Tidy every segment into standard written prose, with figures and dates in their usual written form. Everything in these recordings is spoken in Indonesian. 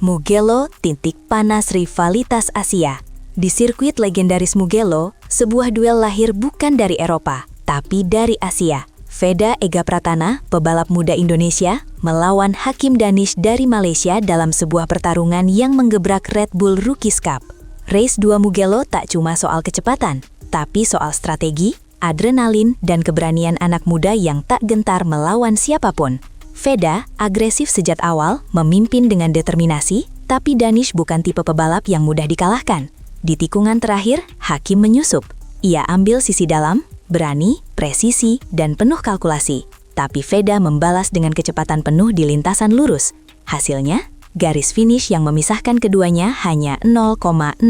Mugello, titik panas rivalitas Asia. Di sirkuit legendaris Mugello, sebuah duel lahir bukan dari Eropa, tapi dari Asia. Veda Ega Pratana, pebalap muda Indonesia, melawan Hakim Danish dari Malaysia dalam sebuah pertarungan yang menggebrak Red Bull Rookies Cup. Race 2 Mugello tak cuma soal kecepatan, tapi soal strategi, adrenalin, dan keberanian anak muda yang tak gentar melawan siapapun. Veda, agresif sejak awal, memimpin dengan determinasi, tapi Danish bukan tipe pebalap yang mudah dikalahkan. Di tikungan terakhir, Hakim menyusup. Ia ambil sisi dalam, berani, presisi, dan penuh kalkulasi. Tapi Veda membalas dengan kecepatan penuh di lintasan lurus. Hasilnya, garis finish yang memisahkan keduanya hanya 0,011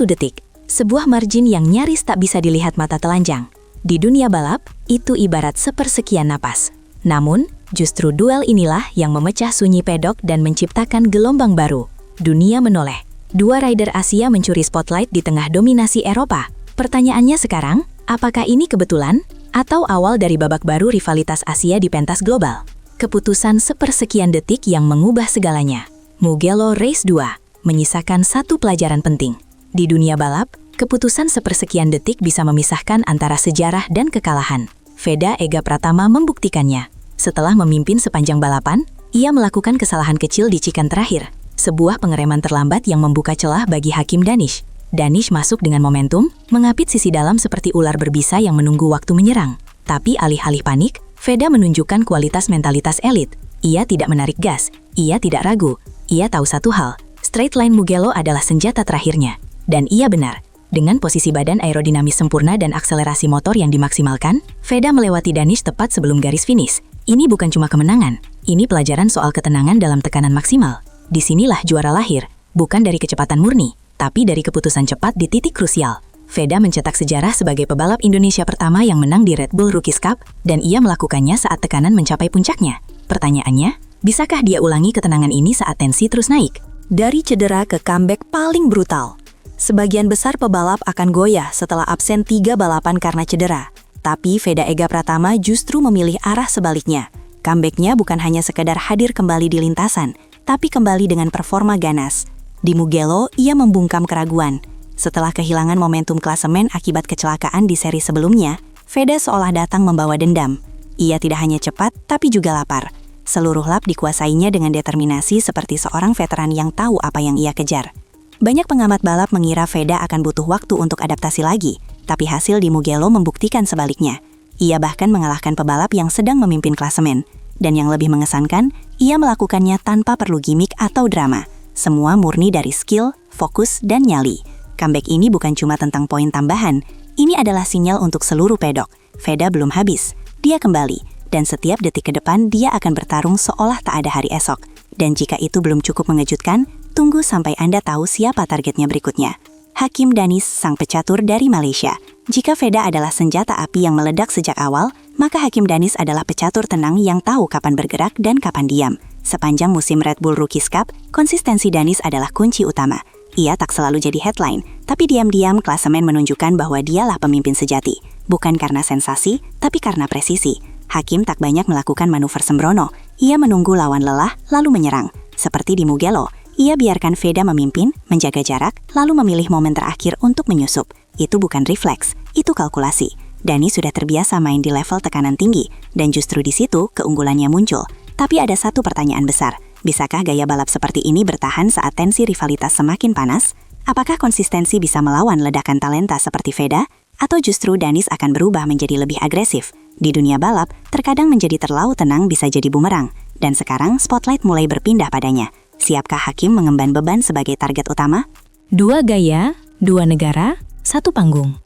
detik. Sebuah margin yang nyaris tak bisa dilihat mata telanjang. Di dunia balap, itu ibarat sepersekian napas. Namun, justru duel inilah yang memecah sunyi pedok dan menciptakan gelombang baru. Dunia menoleh. Dua rider Asia mencuri spotlight di tengah dominasi Eropa. Pertanyaannya sekarang, apakah ini kebetulan atau awal dari babak baru rivalitas Asia di pentas global? Keputusan sepersekian detik yang mengubah segalanya. Mugello Race 2 menyisakan satu pelajaran penting. Di dunia balap, keputusan sepersekian detik bisa memisahkan antara sejarah dan kekalahan. Veda Ega Pratama membuktikannya. Setelah memimpin sepanjang balapan, ia melakukan kesalahan kecil di cikan terakhir. Sebuah pengereman terlambat yang membuka celah bagi Hakim Danish. Danish masuk dengan momentum, mengapit sisi dalam seperti ular berbisa yang menunggu waktu menyerang. Tapi alih-alih panik, Veda menunjukkan kualitas mentalitas elit. Ia tidak menarik gas, ia tidak ragu. Ia tahu satu hal, straight line Mugello adalah senjata terakhirnya. Dan ia benar. Dengan posisi badan aerodinamis sempurna dan akselerasi motor yang dimaksimalkan, Veda melewati Danish tepat sebelum garis finish. Ini bukan cuma kemenangan, ini pelajaran soal ketenangan dalam tekanan maksimal. Disinilah juara lahir, bukan dari kecepatan murni, tapi dari keputusan cepat di titik krusial. Veda mencetak sejarah sebagai pebalap Indonesia pertama yang menang di Red Bull Rookies Cup, dan ia melakukannya saat tekanan mencapai puncaknya. Pertanyaannya, bisakah dia ulangi ketenangan ini saat tensi terus naik? Dari cedera ke comeback paling brutal. Sebagian besar pebalap akan goyah setelah absen 3 balapan karena cedera. Tapi Veda Ega Pratama justru memilih arah sebaliknya. Comeback-nya bukan hanya sekedar hadir kembali di lintasan, tapi kembali dengan performa ganas. Di Mugello, ia membungkam keraguan. Setelah kehilangan momentum klasemen akibat kecelakaan di seri sebelumnya, Veda seolah datang membawa dendam. Ia tidak hanya cepat, tapi juga lapar. Seluruh lap dikuasainya dengan determinasi seperti seorang veteran yang tahu apa yang ia kejar. Banyak pengamat balap mengira Veda akan butuh waktu untuk adaptasi lagi, tapi hasil di Mugello membuktikan sebaliknya. Ia bahkan mengalahkan pebalap yang sedang memimpin klasemen. Dan yang lebih mengesankan, ia melakukannya tanpa perlu gimmick atau drama. Semua murni dari skill, fokus, dan nyali. Comeback ini bukan cuma tentang poin tambahan, ini adalah sinyal untuk seluruh pedok. Veda belum habis, dia kembali, dan setiap detik ke depan dia akan bertarung seolah tak ada hari esok. Dan jika itu belum cukup mengejutkan, tunggu sampai Anda tahu siapa targetnya berikutnya. Hakim Danish, sang pecatur dari Malaysia. Jika Veda adalah senjata api yang meledak sejak awal, maka Hakim Danish adalah pecatur tenang yang tahu kapan bergerak dan kapan diam. Sepanjang musim Red Bull Rookies Cup, konsistensi Danish adalah kunci utama. Ia tak selalu jadi headline, tapi diam-diam klasemen menunjukkan bahwa dialah pemimpin sejati. Bukan karena sensasi, tapi karena presisi. Hakim tak banyak melakukan manuver sembrono. Ia menunggu lawan lelah, lalu menyerang. Seperti di Mugello, ia biarkan Veda memimpin, menjaga jarak, lalu memilih momen terakhir untuk menyusup. Itu bukan refleks, itu kalkulasi. Danish sudah terbiasa main di level tekanan tinggi, dan justru di situ keunggulannya muncul. Tapi ada satu pertanyaan besar, bisakah gaya balap seperti ini bertahan saat tensi rivalitas semakin panas? Apakah konsistensi bisa melawan ledakan talenta seperti Veda? Atau justru Danish akan berubah menjadi lebih agresif? Di dunia balap, terkadang menjadi terlalu tenang bisa jadi bumerang, dan sekarang spotlight mulai berpindah padanya. Siapkah Hakim mengemban beban sebagai target utama? Dua gaya, dua negara, satu panggung.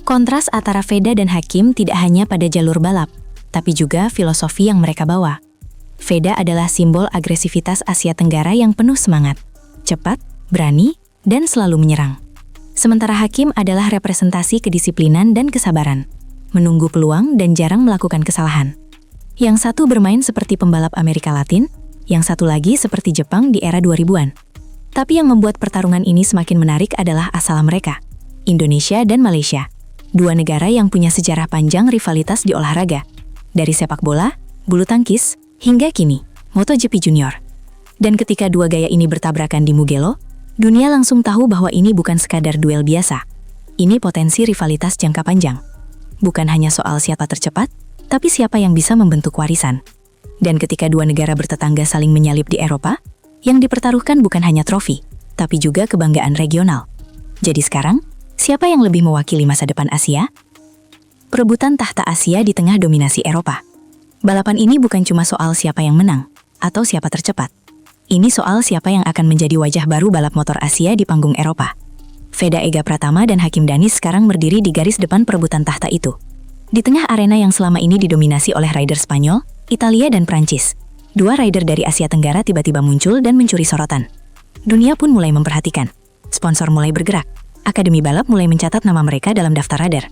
Kontras antara Veda dan Hakim tidak hanya pada jalur balap, tapi juga filosofi yang mereka bawa. Veda adalah simbol agresivitas Asia Tenggara yang penuh semangat, cepat, berani, dan selalu menyerang. Sementara Hakim adalah representasi kedisiplinan dan kesabaran, menunggu peluang dan jarang melakukan kesalahan. Yang satu bermain seperti pembalap Amerika Latin, yang satu lagi seperti Jepang di era 2000-an. Tapi yang membuat pertarungan ini semakin menarik adalah asal mereka, Indonesia dan Malaysia. Dua negara yang punya sejarah panjang rivalitas di olahraga, dari sepak bola, bulu tangkis, hingga kini, MotoGP Junior. Dan ketika dua gaya ini bertabrakan di Mugello, dunia langsung tahu bahwa ini bukan sekadar duel biasa. Ini potensi rivalitas jangka panjang. Bukan hanya soal siapa tercepat, tapi siapa yang bisa membentuk warisan. Dan ketika dua negara bertetangga saling menyalip di Eropa, yang dipertaruhkan bukan hanya trofi, tapi juga kebanggaan regional. Jadi sekarang, siapa yang lebih mewakili masa depan Asia? Perebutan tahta Asia di tengah dominasi Eropa. Balapan ini bukan cuma soal siapa yang menang, atau siapa tercepat. Ini soal siapa yang akan menjadi wajah baru balap motor Asia di panggung Eropa. Veda Ega Pratama dan Hakim Danish sekarang berdiri di garis depan perebutan tahta itu. Di tengah arena yang selama ini didominasi oleh rider Spanyol, Italia dan Prancis, dua rider dari Asia Tenggara tiba-tiba muncul dan mencuri sorotan. Dunia pun mulai memperhatikan. Sponsor mulai bergerak. Akademi balap mulai mencatat nama mereka dalam daftar radar.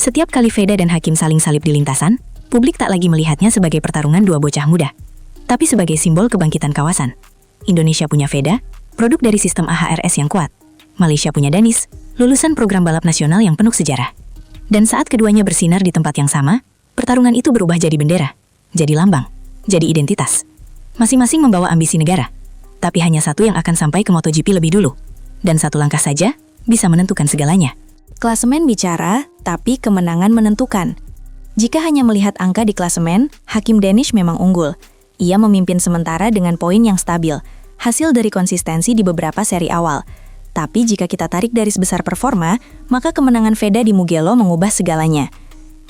Setiap kali Veda dan Hakim saling salip di lintasan, publik tak lagi melihatnya sebagai pertarungan dua bocah muda, tapi sebagai simbol kebangkitan kawasan. Indonesia punya Veda, produk dari sistem AHRS yang kuat. Malaysia punya Danish, lulusan program balap nasional yang penuh sejarah. Dan saat keduanya bersinar di tempat yang sama, pertarungan itu berubah jadi bendera, jadi lambang, jadi identitas. Masing-masing membawa ambisi negara, tapi hanya satu yang akan sampai ke MotoGP lebih dulu. Dan satu langkah saja bisa menentukan segalanya. Klasemen bicara, tapi kemenangan menentukan. Jika hanya melihat angka di klasemen, Hakim Danish memang unggul. Ia memimpin sementara dengan poin yang stabil, hasil dari konsistensi di beberapa seri awal. Tapi jika kita tarik garis besar performa, maka kemenangan Veda di Mugello mengubah segalanya.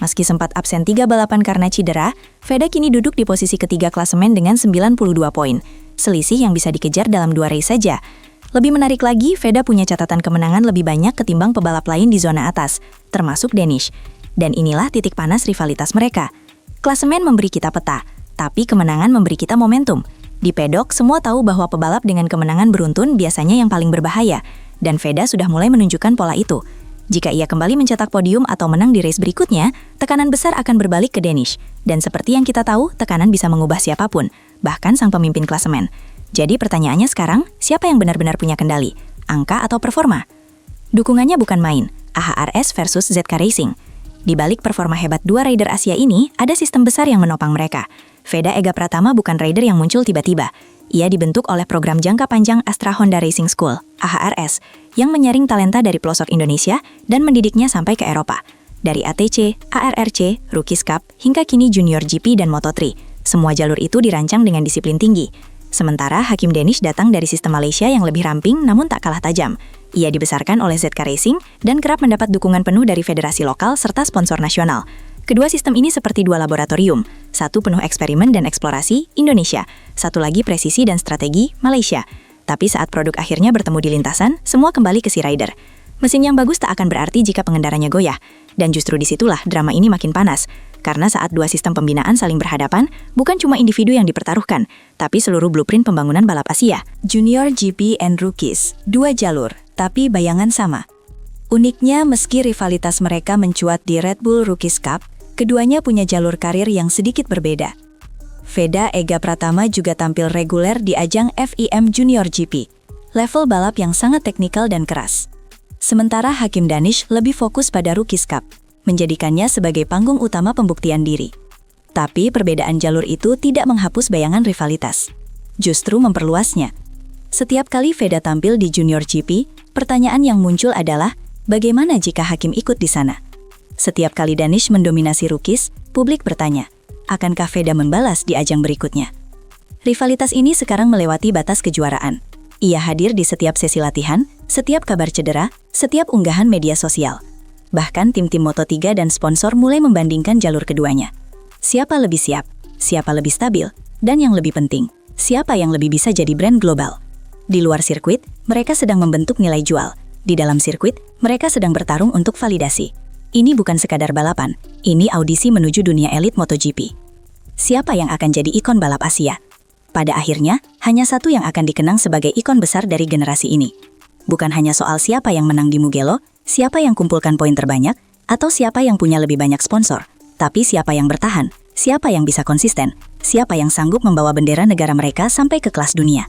Meski sempat absen 3 balapan karena cedera, Veda kini duduk di posisi ketiga klasemen dengan 92 poin. Selisih yang bisa dikejar dalam 2 race saja. Lebih menarik lagi, Veda punya catatan kemenangan lebih banyak ketimbang pebalap lain di zona atas, termasuk Danish. Dan inilah titik panas rivalitas mereka. Klasemen memberi kita peta, tapi kemenangan memberi kita momentum. Di pedok, semua tahu bahwa pebalap dengan kemenangan beruntun biasanya yang paling berbahaya, dan Veda sudah mulai menunjukkan pola itu. Jika ia kembali mencetak podium atau menang di race berikutnya, tekanan besar akan berbalik ke Danish. Dan seperti yang kita tahu, tekanan bisa mengubah siapapun, bahkan sang pemimpin klasemen. Jadi pertanyaannya sekarang, siapa yang benar-benar punya kendali? Angka atau performa? Dukungannya bukan main, AHRS versus ZK Racing. Di balik performa hebat dua rider Asia ini, ada sistem besar yang menopang mereka. Veda Ega Pratama bukan rider yang muncul tiba-tiba. Ia dibentuk oleh program jangka panjang Astra Honda Racing School, AHRS, yang menyaring talenta dari pelosok Indonesia dan mendidiknya sampai ke Eropa. Dari ATC, ARRC, Rookies Cup, hingga kini Junior GP dan Moto3. Semua jalur itu dirancang dengan disiplin tinggi. Sementara Hakim Danish datang dari sistem Malaysia yang lebih ramping namun tak kalah tajam. Ia dibesarkan oleh ZK Racing dan kerap mendapat dukungan penuh dari federasi lokal serta sponsor nasional. Kedua sistem ini seperti dua laboratorium, satu penuh eksperimen dan eksplorasi, Indonesia, satu lagi presisi dan strategi, Malaysia. Tapi saat produk akhirnya bertemu di lintasan, semua kembali ke si rider. Mesin yang bagus tak akan berarti jika pengendaranya goyah. Dan justru disitulah drama ini makin panas. Karena saat dua sistem pembinaan saling berhadapan, bukan cuma individu yang dipertaruhkan, tapi seluruh blueprint pembangunan balap Asia. Junior GP and Rookies, dua jalur, tapi bayangan sama. Uniknya, meski rivalitas mereka mencuat di Red Bull Rookies Cup, keduanya punya jalur karir yang sedikit berbeda. Veda Ega Pratama juga tampil reguler di ajang FIM Junior GP, level balap yang sangat teknikal dan keras. Sementara Hakim Danish lebih fokus pada Rookies Cup, menjadikannya sebagai panggung utama pembuktian diri. Tapi perbedaan jalur itu tidak menghapus bayangan rivalitas, justru memperluasnya. Setiap kali Veda tampil di Junior GP, pertanyaan yang muncul adalah, bagaimana jika Hakim ikut di sana? Setiap kali Danish mendominasi Rookies, publik bertanya, akankah Veda membalas di ajang berikutnya? Rivalitas ini sekarang melewati batas kejuaraan. Ia hadir di setiap sesi latihan, setiap kabar cedera, setiap unggahan media sosial. Bahkan tim-tim Moto3 dan sponsor mulai membandingkan jalur keduanya. Siapa lebih siap? Siapa lebih stabil? Dan yang lebih penting, siapa yang lebih bisa jadi brand global? Di luar sirkuit, mereka sedang membentuk nilai jual. Di dalam sirkuit, mereka sedang bertarung untuk validasi. Ini bukan sekadar balapan, ini audisi menuju dunia elit MotoGP. Siapa yang akan jadi ikon balap Asia? Pada akhirnya, hanya satu yang akan dikenang sebagai ikon besar dari generasi ini. Bukan hanya soal siapa yang menang di Mugello, siapa yang kumpulkan poin terbanyak, atau siapa yang punya lebih banyak sponsor, tapi siapa yang bertahan, siapa yang bisa konsisten, siapa yang sanggup membawa bendera negara mereka sampai ke kelas dunia.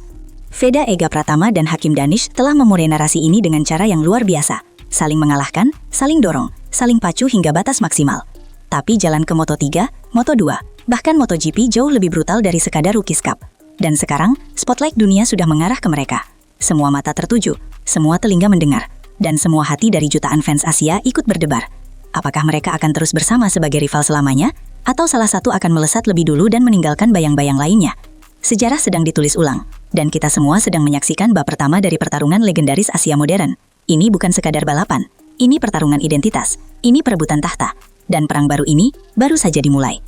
Veda Ega Pratama dan Hakim Danish telah memulai narasi ini dengan cara yang luar biasa. Saling mengalahkan, saling dorong, saling pacu hingga batas maksimal. Tapi jalan ke Moto3, Moto2, bahkan MotoGP jauh lebih brutal dari sekadar Rookies Cup. Dan sekarang, spotlight dunia sudah mengarah ke mereka. Semua mata tertuju, semua telinga mendengar, dan semua hati dari jutaan fans Asia ikut berdebar. Apakah mereka akan terus bersama sebagai rival selamanya? Atau salah satu akan melesat lebih dulu dan meninggalkan bayang-bayang lainnya? Sejarah sedang ditulis ulang, dan kita semua sedang menyaksikan bab pertama dari pertarungan legendaris Asia modern. Ini bukan sekadar balapan, ini pertarungan identitas, ini perebutan tahta, dan perang baru ini baru saja dimulai.